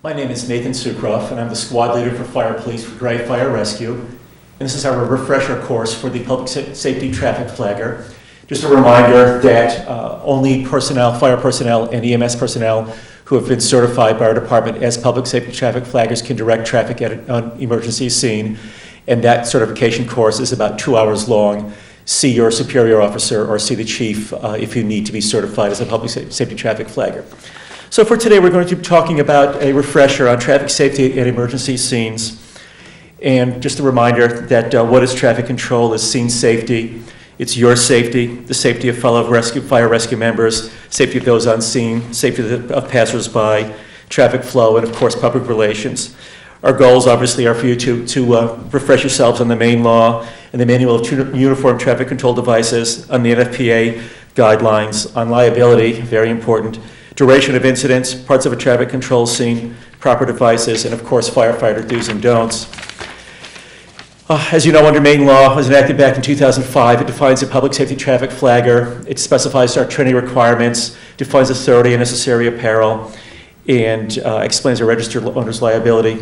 My name is Nathan Sukroff, and I'm the squad leader for Fire Police for Dry Fire Rescue. And this is our refresher course for the Public Safety Traffic Flagger. Just a reminder that only fire personnel and EMS personnel who have been certified by our department as Public Safety Traffic Flaggers can direct traffic at an emergency scene. And that certification course is about 2 hours long. See your superior officer or see the chief if you need to be certified as a Public Safety Traffic Flagger. So for today, we're going to be talking about a refresher on traffic safety at emergency scenes. And just a reminder that what is traffic control is scene safety. It's your safety, the safety of fellow fire rescue members, safety of those on scene, safety of passersby, traffic flow, and of course, public relations. Our goals obviously are for you to refresh yourselves on the main law and the manual of uniform traffic control devices, on the NFPA guidelines, on liability, very important, duration of incidents, parts of a traffic control scene, proper devices, and of course firefighter do's and don'ts. As you know, under Maine law, was enacted back in 2005, it defines a public safety traffic flagger. It specifies our training requirements, defines authority and necessary apparel, and explains our registered owner's liability.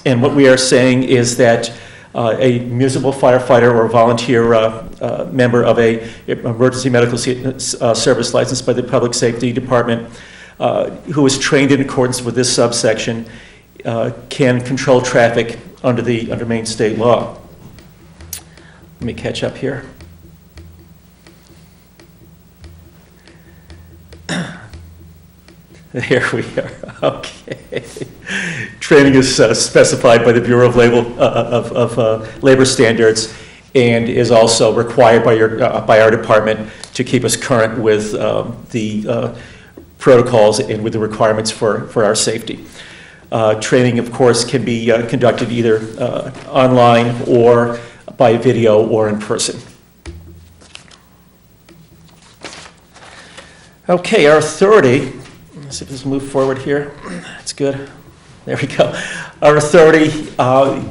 And what we are saying is that a municipal firefighter or a volunteer member of an emergency medical service licensed by the Public Safety Department who is trained in accordance with this subsection can control traffic under Maine state law. Let me catch up here. Here we are. Okay. Training is specified by the Bureau of Labor Standards and is also required by our department to keep us current with the protocols and with the requirements for our safety. Training, of course, can be conducted either online or by video or in person. Okay, our authority. Let's see if this will move forward here. That's good. There we go. Our authority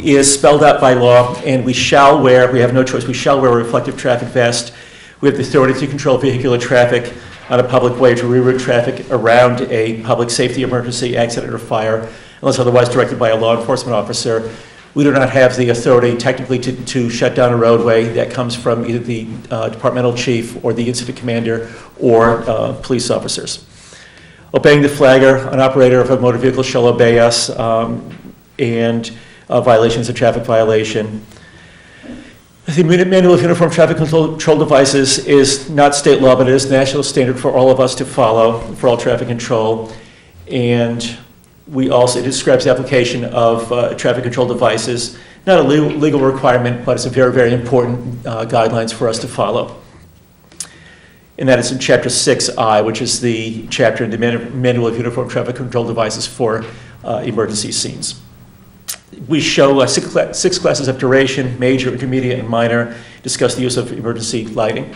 is spelled out by law, and we have no choice, we shall wear a reflective traffic vest. We have the authority to control vehicular traffic on a public way, to reroute traffic around a public safety emergency, accident, or fire, unless otherwise directed by a law enforcement officer. We do not have the authority technically to shut down a roadway. That comes from either the departmental chief or the incident commander or police officers. Obeying the flagger, an operator of a motor vehicle shall obey us, and violations of traffic violation. The manual of uniform traffic control devices is not state law, but it is national standard for all of us to follow for all traffic control. And it describes the application of traffic control devices, not a legal requirement, but it's a very, very important guidelines for us to follow. And that is in Chapter 6I, which is the chapter in the Manual of Uniform Traffic Control Devices for emergency scenes. We show six classes of duration: major, intermediate, and minor. Discuss the use of emergency scene lighting.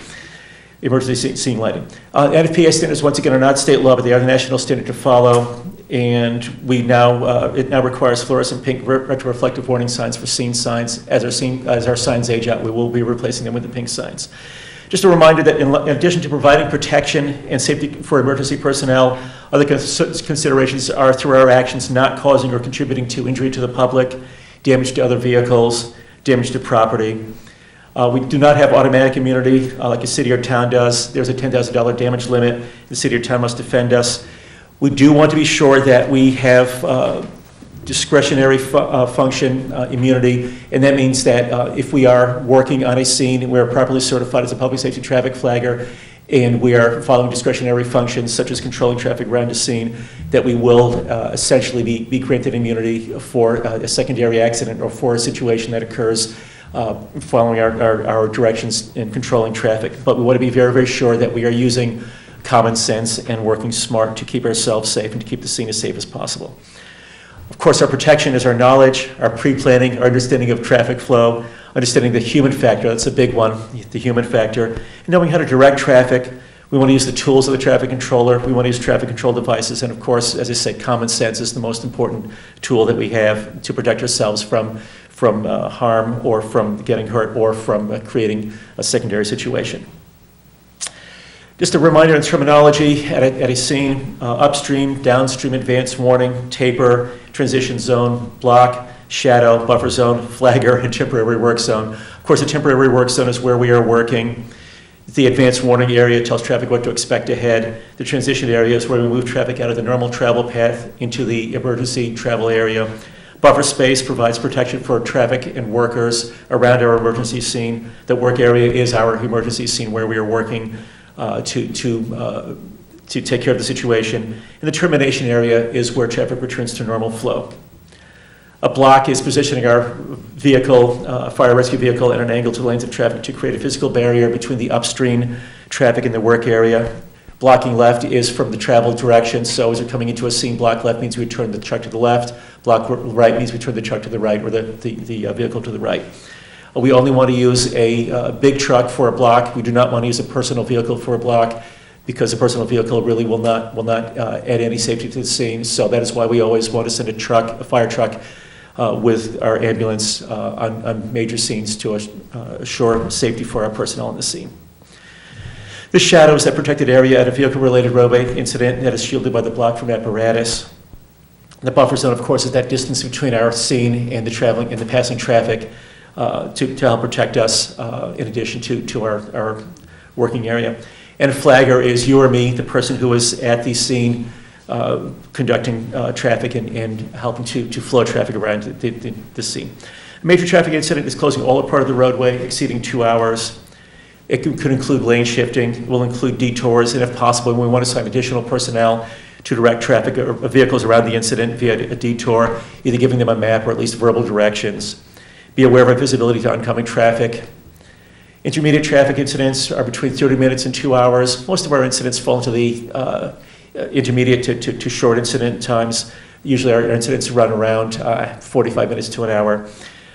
NFPA standards, once again, are not state law, but they are the national standard to follow. And it now requires fluorescent pink retroreflective warning signs for scene signs. As our signs age out, we will be replacing them with the pink signs. Just a reminder that in addition to providing protection and safety for emergency personnel, other considerations are through our actions not causing or contributing to injury to the public, damage to other vehicles, damage to property. We do not have automatic immunity like a city or town does. There's a $10,000 damage limit. The city or town must defend us. We do want to be sure that we have discretionary function immunity, and that means that if we are working on a scene and we are properly certified as a public safety traffic flagger and we are following discretionary functions such as controlling traffic around a scene, that we will essentially be granted immunity for a secondary accident or for a situation that occurs following our directions in controlling traffic. But we want to be very, very sure that we are using common sense and working smart to keep ourselves safe and to keep the scene as safe as possible. Of course, our protection is our knowledge, our pre-planning, our understanding of traffic flow, understanding the human factor. That's a big one, the human factor. And knowing how to direct traffic. We want to use the tools of the traffic controller. We want to use traffic control devices. And of course, as I said, common sense is the most important tool that we have to protect ourselves from harm or from getting hurt or from creating a secondary situation. Just a reminder in terminology at a scene: upstream, downstream, advance warning, taper, transition zone, block, shadow, buffer zone, flagger, and temporary work zone. Of course, the temporary work zone is where we are working. The advance warning area tells traffic what to expect ahead. The transition area is where we move traffic out of the normal travel path into the emergency travel area. Buffer space provides protection for traffic and workers around our emergency scene. The work area is our emergency scene where we are working to take care of the situation. And the termination area is where traffic returns to normal flow. A block is positioning our vehicle, fire rescue vehicle, at an angle to lanes of traffic to create a physical barrier between the upstream traffic and the work area. Blocking left is from the travel direction, so as we're coming into a scene, block left means we turn the truck to the left, block right means we turn the truck to the right, or the vehicle to the right. We only want to use a big truck for a block. We do not want to use a personal vehicle for a block, because a personal vehicle really will not add any safety to the scene. So that is why we always want to send a fire truck, with our ambulance on major scenes to assure safety for our personnel in the scene. The shadow is that protected area at a vehicle-related roadway incident that is shielded by the block from apparatus. The buffer zone, of course, is that distance between our scene and the passing traffic to help protect us in addition to our working area. And a flagger is you or me, the person who is at the scene conducting traffic and helping to flow traffic around the scene. A major traffic incident is closing all or part of the roadway exceeding 2 hours. It could include lane shifting, will include detours, and if possible, we want to assign additional personnel to direct traffic or vehicles around the incident via a detour, either giving them a map or at least verbal directions. Be aware of our visibility to oncoming traffic. Intermediate traffic incidents are between 30 minutes and 2 hours. Most of our incidents fall into the intermediate to short incident times. Usually our incidents run around 45 minutes to an hour.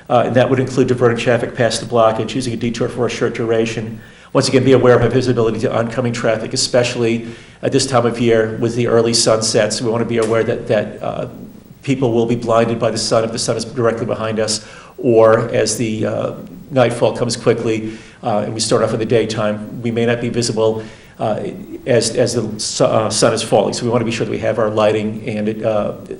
And that would include diverting traffic past the block and choosing a detour for a short duration. Once again, be aware of our visibility to oncoming traffic, especially at this time of year with the early sunsets. We want to be aware that people will be blinded by the sun if the sun is directly behind us, or as the nightfall comes quickly and we start off in the daytime, we may not be visible as the sun is falling. So we want to be sure that we have our lighting and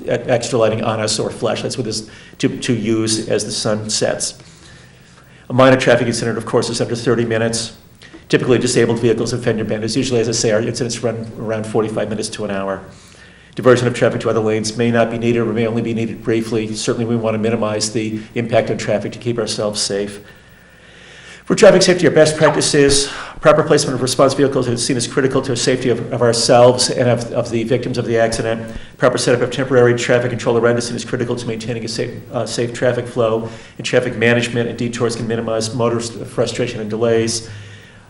extra lighting on us, or flashlights with us to use as the sun sets. A minor traffic incident, of course, is under 30 minutes. Typically, disabled vehicles and fender benders. Usually, as I say, our incidents run around 45 minutes to an hour. Diversion of traffic to other lanes may not be needed or may only be needed briefly. Certainly, we want to minimize the impact on traffic to keep ourselves safe. For traffic safety, our best practice is proper placement of response vehicles is seen as critical to the safety of ourselves and of the victims of the accident. Proper setup of temporary traffic control around the scene is critical to maintaining a safe traffic flow, and traffic management and detours can minimize motorist frustration and delays.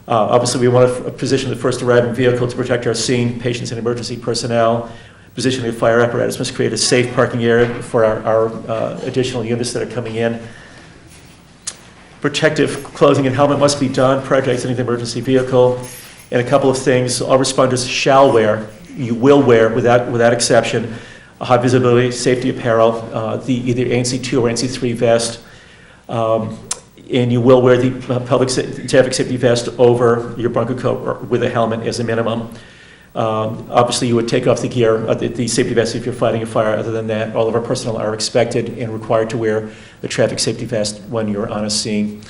Obviously, we want to position the first arriving vehicle to protect our scene, patients, and emergency personnel. Positioning the fire apparatus must create a safe parking area for our additional units that are coming in. Protective clothing and helmet must be done prior to exiting the emergency vehicle. And a couple of things all responders shall wear, you will wear without exception, a high visibility safety apparel, the either ANC2 or ANC3 vest, and you will wear the traffic safety vest over your bunker coat or with a helmet as a minimum. Obviously, you would take off the gear, the safety vest if you're fighting a fire. Other than that, all of our personnel are expected and required to wear the traffic safety vest when you're on a scene.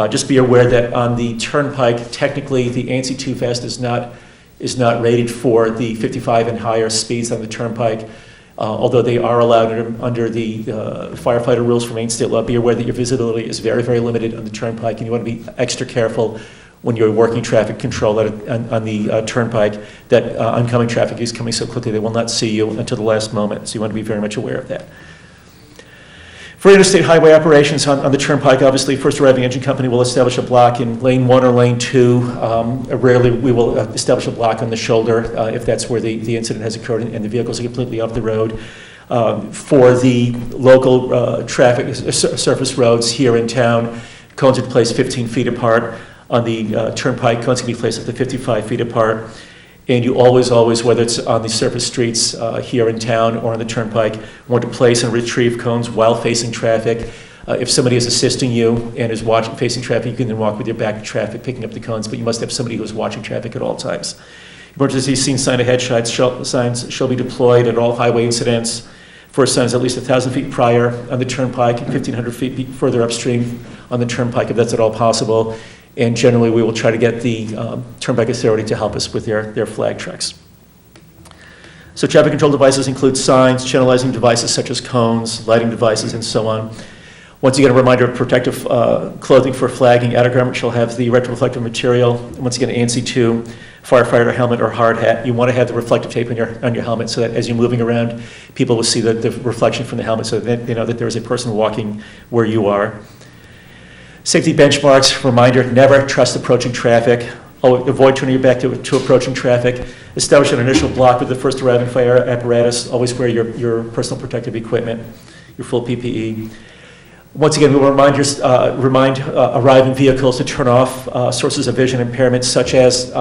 Just be aware that on the turnpike, technically the ANC2 vest is not rated for the 55 and higher speeds on the turnpike, although they are allowed under the firefighter rules for Maine state law. Be aware that your visibility is very, very limited on the turnpike, and you want to be extra careful when you're working traffic control on the turnpike, that oncoming traffic is coming so quickly they will not see you until the last moment. So you want to be very much aware of that. For interstate highway operations on the turnpike, obviously, first arriving engine company will establish a block in lane 1 or lane 2. Rarely we will establish a block on the shoulder if that's where the incident has occurred and the vehicles are completely off the road. For the local traffic surface roads here in town, cones are placed 15 feet apart. On the turnpike, cones can be placed up to 55 feet apart. And you always, whether it's on the surface streets here in town or on the turnpike, want to place and retrieve cones while facing traffic. If somebody is assisting you and is facing traffic, you can then walk with your back to traffic, picking up the cones, but you must have somebody who is watching traffic at all times. Emergency scene sign ahead signs shall be deployed at all highway incidents. First sign is at least 1,000 feet prior on the turnpike, 1,500 feet further upstream on the turnpike if that's at all possible. And generally, we will try to get the Turnpike Authority to help us with their flag trucks. So traffic control devices include signs, channelizing devices such as cones, lighting devices, and so on. Once again, a reminder of protective clothing for flagging. Outer garment shall have the retroreflective material. Once again, ANSI 2, firefighter helmet or hard hat. You want to have the reflective tape on your helmet so that as you're moving around, people will see the reflection from the helmet so that they know that there is a person walking where you are. Safety benchmarks, reminder, never trust approaching traffic. Avoid turning your back to approaching traffic. Establish an initial block with the first arriving fire apparatus. Always wear your personal protective equipment, your full PPE. Once again, we will remind arriving vehicles to turn off sources of vision impairments such as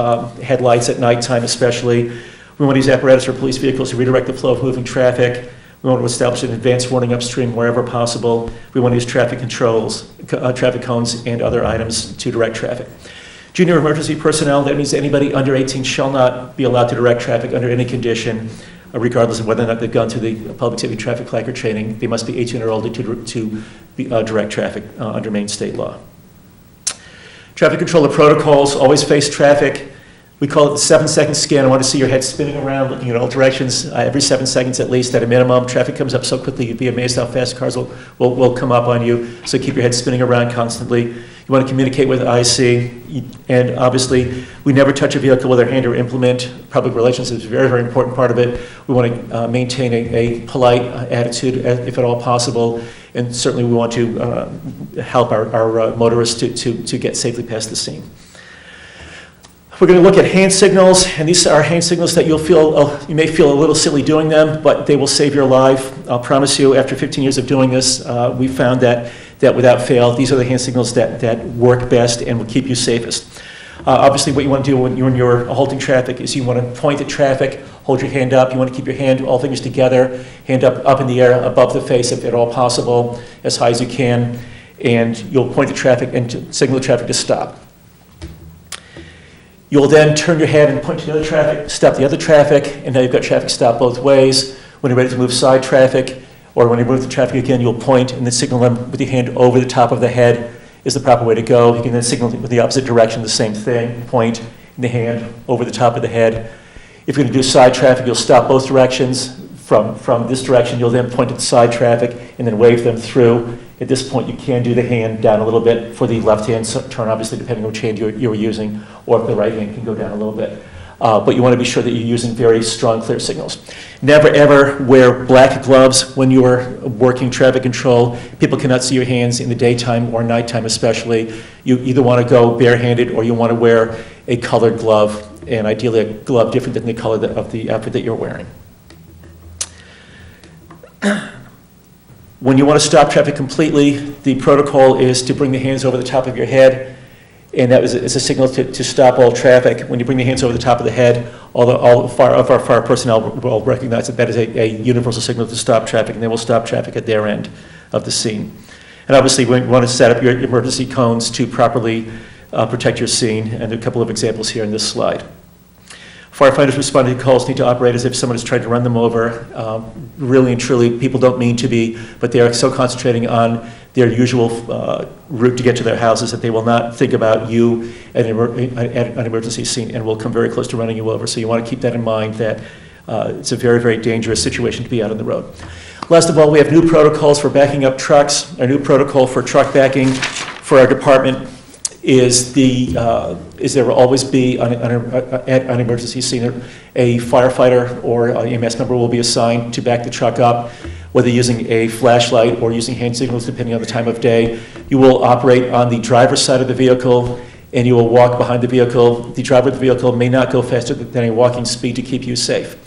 headlights at nighttime especially. We want to use apparatus or police vehicles to redirect the flow of moving traffic. We want to establish an advanced warning upstream wherever possible. We want to use traffic controls, traffic cones, and other items to direct traffic. Junior emergency personnel, that means anybody under 18 shall not be allowed to direct traffic under any condition, regardless of whether or not they've gone through the public safety traffic flag or training. They must be 18 or older to direct traffic under Maine state law. Traffic controller protocols, always face traffic. We call it the 7-second scan. I want to see your head spinning around, looking in all directions every 7 seconds at least at a minimum. Traffic comes up so quickly, you'd be amazed how fast cars will come up on you. So keep your head spinning around constantly. You want to communicate with IC. And obviously, we never touch a vehicle with our hand or implement. Public relations is a very, very important part of it. We want to maintain a polite attitude if at all possible. And certainly we want to help our motorists to get safely past the scene. We're going to look at hand signals, and these are hand signals that you may feel a little silly doing them, but they will save your life. I'll promise you, after 15 years of doing this, we found that without fail, these are the hand signals that work best and will keep you safest. Obviously, what you want to do when you're halting traffic is you want to point at traffic, hold your hand up. You want to keep your hand, all fingers together, hand up in the air above the face if at all possible, as high as you can, and you'll point at traffic and signal the traffic to stop. You'll then turn your head and point to the other traffic, stop the other traffic, and now you've got traffic stop both ways. When you're ready to move side traffic, or when you move the traffic again, you'll point and then signal them with your hand over the top of the head is the proper way to go. You can then signal with the opposite direction, the same thing, point in the hand over the top of the head. If you're going to do side traffic, you'll stop both directions. From this direction, you'll then point at the side traffic and then wave them through. At this point, you can do the hand down a little bit for the left-hand turn, obviously, depending on which hand you were using, or if the right hand can go down a little bit. But you want to be sure that you're using very strong, clear signals. Never, ever wear black gloves when you are working traffic control. People cannot see your hands in the daytime or nighttime especially. You either want to go barehanded or you want to wear a colored glove, and ideally a glove different than the color of the outfit that you're wearing. When you want to stop traffic completely, the protocol is to bring the hands over the top of your head, and that is a signal to stop all traffic. When you bring the hands over the top of the head, all of our fire personnel will recognize that is a universal signal to stop traffic, and they will stop traffic at their end of the scene. And obviously, we want to set up your emergency cones to properly protect your scene, and a couple of examples here in this slide. Firefighters responding to calls need to operate as if someone is trying to run them over. Really and truly, people don't mean to be, but they are so concentrating on their usual route to get to their houses that they will not think about you at an emergency scene and will come very close to running you over. So you want to keep that in mind, that it's a very, very dangerous situation to be out on the road. Last of all, we have new protocols for backing up trucks. Our new protocol for truck backing for our department is there will always be at an emergency scene a firefighter or EMS member will be assigned to back the truck up, whether using a flashlight or using hand signals depending on the time of day. You will operate on the driver's side of the vehicle and you will walk behind the vehicle. The driver of the vehicle may not go faster than a walking speed to keep you safe.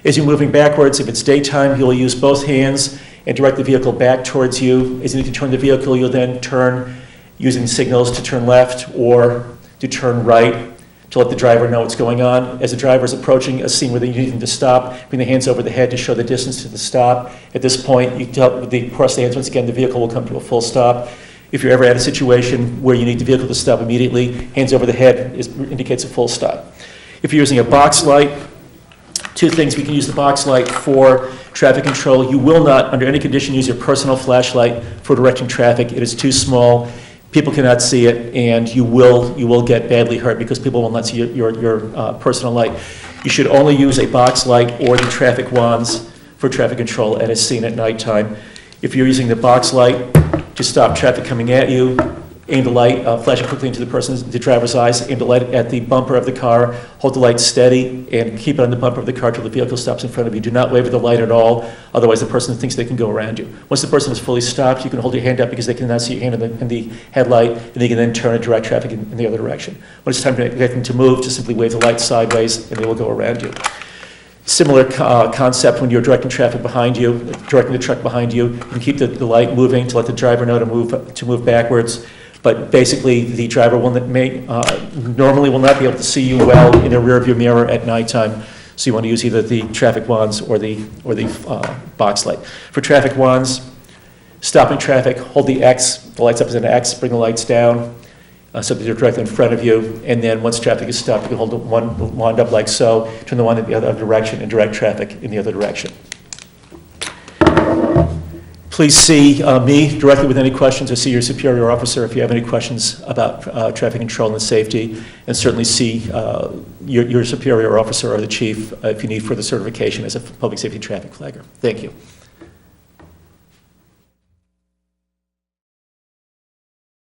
As you're moving backwards, if it's daytime, you'll use both hands and direct the vehicle back towards you. As you need to turn the vehicle, you'll then turn using signals to turn left or to turn right to let the driver know what's going on. As the driver is approaching a scene where they need him to stop, bring the hands over the head to show the distance to the stop. At this point, you tell the cross the hands once again, the vehicle will come to a full stop. If you're ever at a situation where you need the vehicle to stop immediately, hands over the head indicates a full stop. If you're using a box light, two things: we can use the box light for traffic control. You will not, under any condition, use your personal flashlight for directing traffic. It is too small. People cannot see it, and you will get badly hurt because people will not see your personal light. You should only use a box light or the traffic wands for traffic control at a scene at nighttime. If you're using the box light to stop traffic coming at you, aim the light, flash it quickly into the driver's eyes, aim the light at the bumper of the car, hold the light steady, and keep it on the bumper of the car till the vehicle stops in front of you. Do not waver the light at all, otherwise the person thinks they can go around you. Once the person is fully stopped, you can hold your hand up because they cannot see your hand in the headlight, and they can then turn and direct traffic in the other direction. When it's time to get them to move, just simply wave the light sideways, and they will go around you. Similar concept when you're directing traffic behind you, directing the truck behind you. You can keep the light moving to let the driver know to move backwards. But basically, the driver normally will not be able to see you well in the rearview mirror at nighttime. So you want to use either the traffic wands or the box light. For traffic wands, stopping traffic, hold the X, the lights up as an X, bring the lights down so that they're directly in front of you. And then once traffic is stopped, you can hold the one wand up like so, turn the wand in the other direction, and direct traffic in the other direction. Please see me directly with any questions, or see your superior officer if you have any questions about traffic control and safety, and certainly see your superior officer or the chief if you need further certification as a public safety traffic flagger. Thank you.